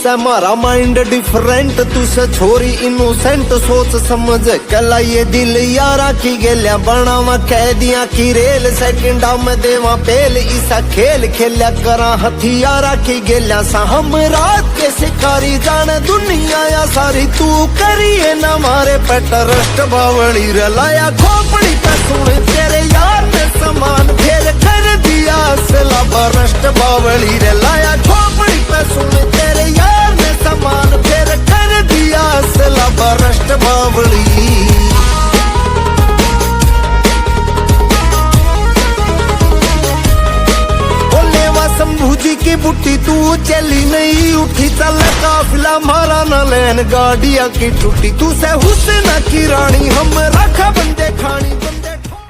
से मारा mind different तू से छोरी इनोसेंट सोच समझ कला ये दिल यारा की गेलिया बनावा कैदियां की रेल सेकंडा में देवा पेल इसा खेल खेलिया करा हथियारा की गेलिया सा हम रात के शिकारी जाने दुनिया या सारी तू करिए ना मारे पेट रस्ट बावली रलाया खोपड़ी पे सुन तेरे यार ने समान फेर कर दिया असला बरस्ट बावली रलाया खोपड़ी पे सुन तेरे यार ने समान फेर कर दिया असला बरस्ट बावली शंभू जी की बुट्टी तू चली नहीं उठी चल काफिला मारा न लैन गाड़िया की टूटी तू से हुसैन की रानी हम